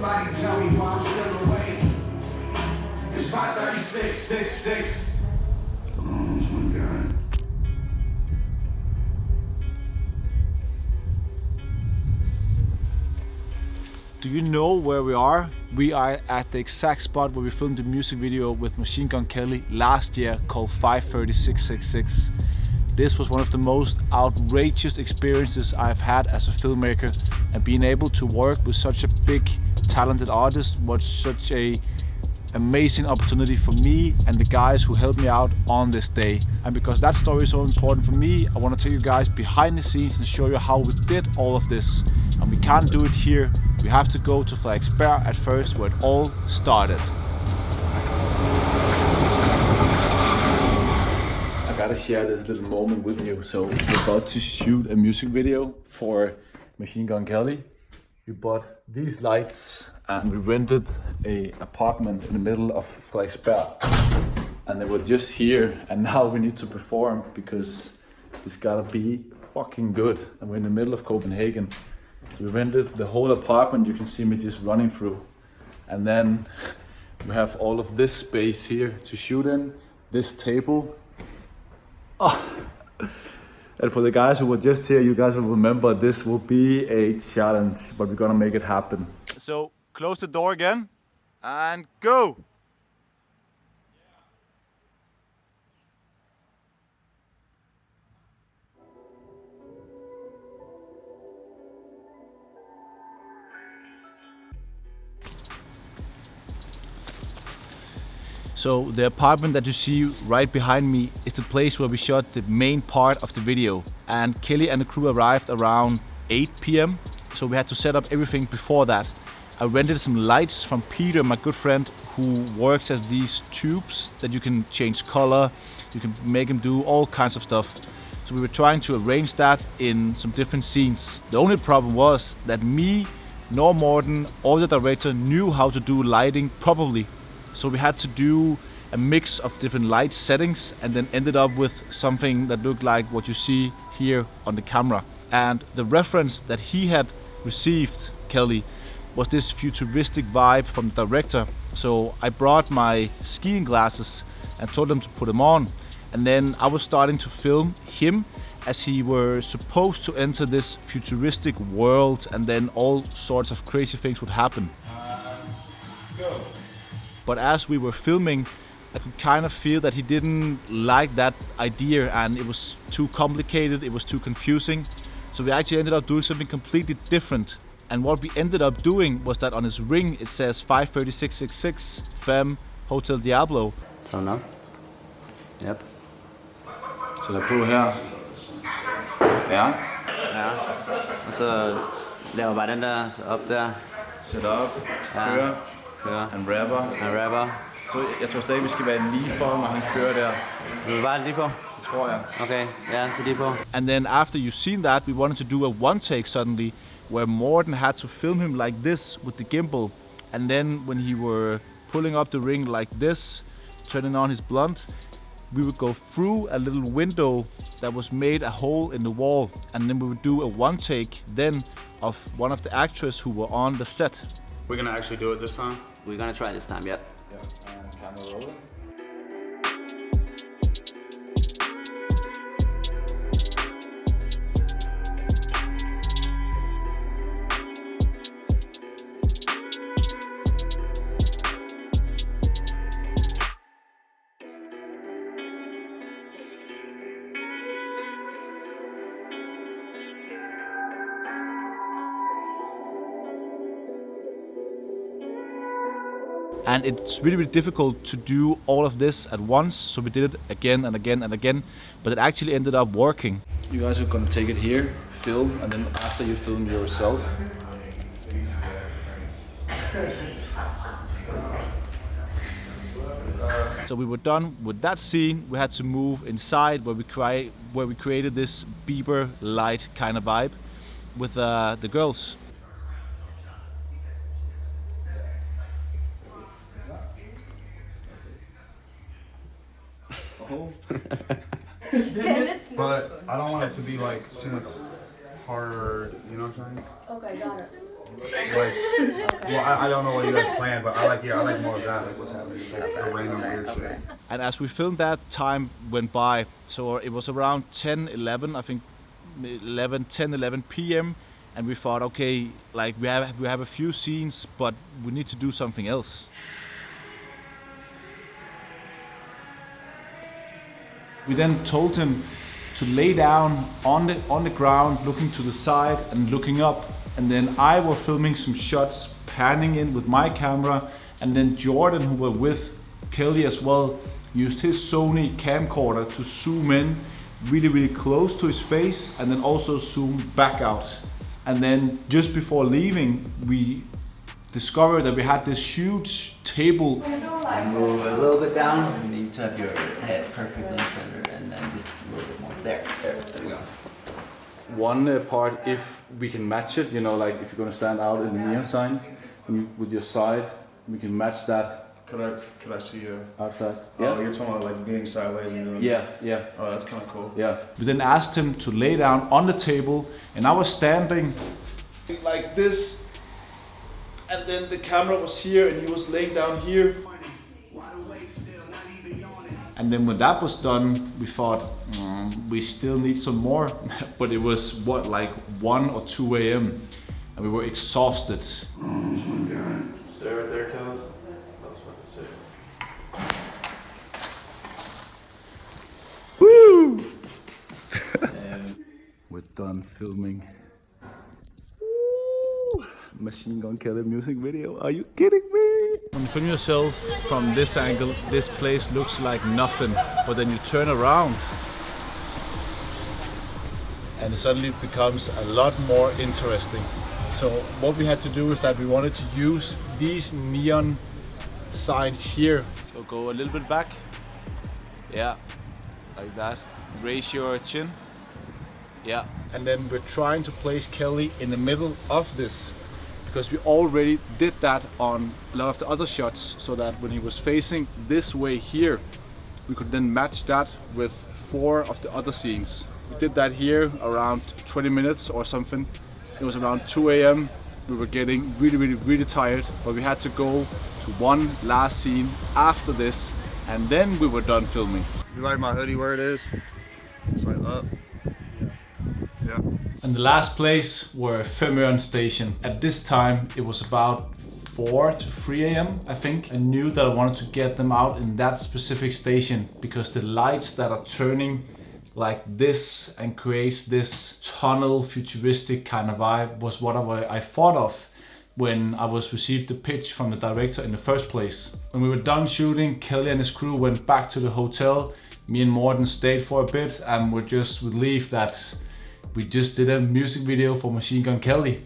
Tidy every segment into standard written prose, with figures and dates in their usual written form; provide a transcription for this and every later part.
Somebody tell me why I'm still awake. It's 5:36, 6. Oh my God. Do you know where we are? We are at the exact spot where we filmed the music video with Machine Gun Kelly last year called 5:36, 6. This was one of the most outrageous experiences I've had as a filmmaker, and being able to work with such a big, talented artist was such a amazing opportunity for me and the guys who helped me out on this day. And because that story is so important for me, I want to take you guys behind the scenes and show you how we did all of this. And we can't do it here. We have to go to Frederiksberg at first, where it all started. I gotta share this little moment with you. So we're about to shoot a music video for Machine Gun Kelly. We bought these lights and we rented a apartment in the middle of Frederiksberg. And they were just here, and now we need to perform because it's gotta be fucking good. And we're in the middle of Copenhagen. So we rented the whole apartment. You can see me just running through. And then we have all of this space here to shoot in, this table. Oh. And for the guys who were just here, you guys will remember this will be a challenge, but we're gonna make it happen. So close the door again and go! So the apartment that you see right behind me is the place where we shot the main part of the video. And Kelly and the crew arrived around 8 p.m. So we had to set up everything before that. I rented some lights from Peter, my good friend, who works as these tubes that you can change color. You can make him do all kinds of stuff. So we were trying to arrange that in some different scenes. The only problem was that me, nor Morten, or the director knew how to do lighting properly. So we had to do a mix of different light settings and then ended up with something that looked like what you see here on the camera. And the reference that he had received, Kelly, was this futuristic vibe from the director. So I brought my skiing glasses and told them to put them on. And then I was starting to film him as he were supposed to enter this futuristic world, and then all sorts of crazy things would happen. Go. But as we were filming, I could kind of feel that he didn't like that idea, and it was too complicated, it was too confusing. So we actually ended up doing something completely different. And what we ended up doing was that on his ring it says 5:36, Phem, Hotel Diablo. Turn up. Yep. Så der på her. Ja. Ja. Og så laver bare den der op der. Set up. Kører. Kører. And rapper. Så jeg tror stadig vi skal være lige for, når han kører der. Vil du bare lige på? Det tror jeg. Okay, ja, så lige på. And then after you've seen that, we wanted to do a one take suddenly, where Morten had to film him like this with the gimbal. And then when he were pulling up the ring like this, turning on his blunt, we would go through a little window that was made a hole in the wall. And then we would do a one take then of one of the actors who were on the set. We're gonna actually do it this time? We're gonna try this time, yep. Yeah, and camera rolling. And it's really, really difficult to do all of this at once, so we did it again and again and again, but it actually ended up working. You guys are gonna take it here, film, and then after you film yourself. So we were done with that scene. We had to move inside where we created this Bieber light kind of vibe with the girls. But I don't want it to be like seem like a hard, you know what I'm saying? Okay, got it. Like, well, I don't know what you had planned, but I like more of that. Like what's happening, just like the random weird shit. And as we filmed that, time went by. So it was around 10, 11, I think 10, 11 p.m. And we thought, okay, like we have a few scenes, but we need to do something else. We then told him to lay down on the ground, looking to the side and looking up. And then I was filming some shots, panning in with my camera. And then Jordan, who were with Kelly as well, used his Sony camcorder to zoom in really, really close to his face and then also zoom back out. And then just before leaving, we discovered that we had this huge table. Move a little bit down, and then you tuck your head perfectly in center, and then just a little bit more. There we go. One part, if we can match it, you know, like if you're gonna stand out in the neon sign with your side, we can match that. Could I see you Outside? Yeah. Yeah. Oh, you're talking about like being sideways and doing. Yeah. Oh, that's kind of cool. Yeah. We then asked him to lay down on the table, and I was standing like this, and then the camera was here, and he was laying down here. And then when that was done, we thought, we still need some more. But it was what, like 1 or 2 a.m. and we were exhausted. Oh my God. Stay right there, Kelly. That's fucking sick. Woo! We're done filming. Woo! Machine Gun Kelly music video. Are you kidding me? When you film yourself from this angle, this place looks like nothing. But then you turn around and it suddenly becomes a lot more interesting. So what we had to do is that we wanted to use these neon signs here. So go a little bit back. Yeah, like that. Raise your chin. Yeah. And then we're trying to place Kelly in the middle of this, because we already did that on a lot of the other shots, so that when he was facing this way here, we could then match that with 4 of the other scenes. We did that here around 20 minutes or something. It was around 2 a.m. We were getting really tired, but we had to go to one last scene after this, and then we were done filming. You like my hoodie where it is? It's like up. Yeah. And the last place were Phem station. At this time, it was about 4 to 3 a.m. I think. I knew that I wanted to get them out in that specific station because the lights that are turning like this and creates this tunnel futuristic kind of vibe was what I thought of when I was received the pitch from the director in the first place. When we were done shooting, Kelly and his crew went back to the hotel. Me and Morten stayed for a bit and were just relieved that we just did a music video for Machine Gun Kelly.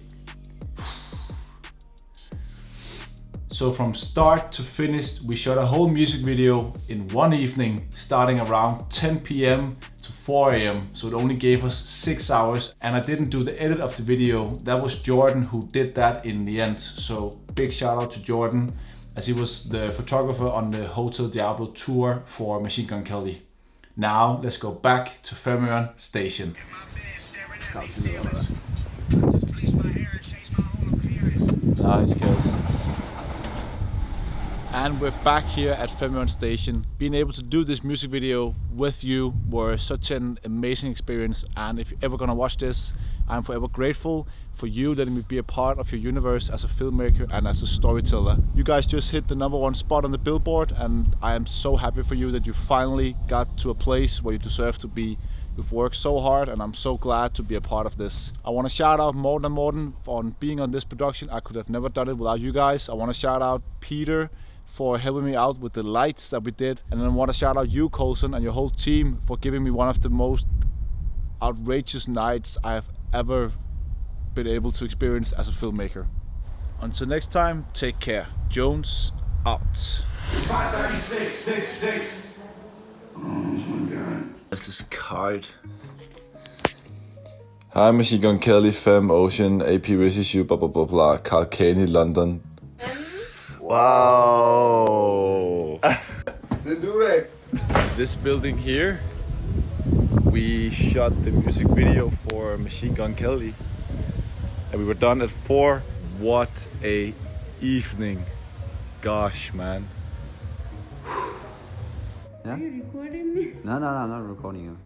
So from start to finish, we shot a whole music video in one evening, starting around 10 p.m. to 4 a.m. So it only gave us 6 hours, and I didn't do the edit of the video. That was Jordan who did that in the end. So big shout out to Jordan, as he was the photographer on the Hotel Diablo tour for Machine Gun Kelly. Now let's go back to Phem station. Nice kills. And we're back here at Phem station. Being able to do this music video with you was such an amazing experience, and if you're ever gonna watch this, I'm forever grateful for you letting me be a part of your universe as a filmmaker and as a storyteller. You guys just hit the #1 spot on the billboard, and I am so happy for you that you finally got to a place where you deserve to be. You've worked so hard, and I'm so glad to be a part of this. I want to shout out Morten on being on this production. I could have never done it without you guys. I want to shout out Peter for helping me out with the lights that we did. And then I want to shout out you, Coulson, and your whole team for giving me one of the most outrageous nights I have ever been able to experience as a filmmaker. Until next time, take care. Jones out. It's 53666. Oh my God. That's this card. Hi, Machine Gun Kelly, Phem, Ocean, AP Reissue, blah blah blah blah, Carl Caney, London. Wow! Didn't do it. This building here, we shot the music video for Machine Gun Kelly, and we were done at 4 What a evening. Gosh, man. Yeah? Are you recording me? No, I'm not recording you.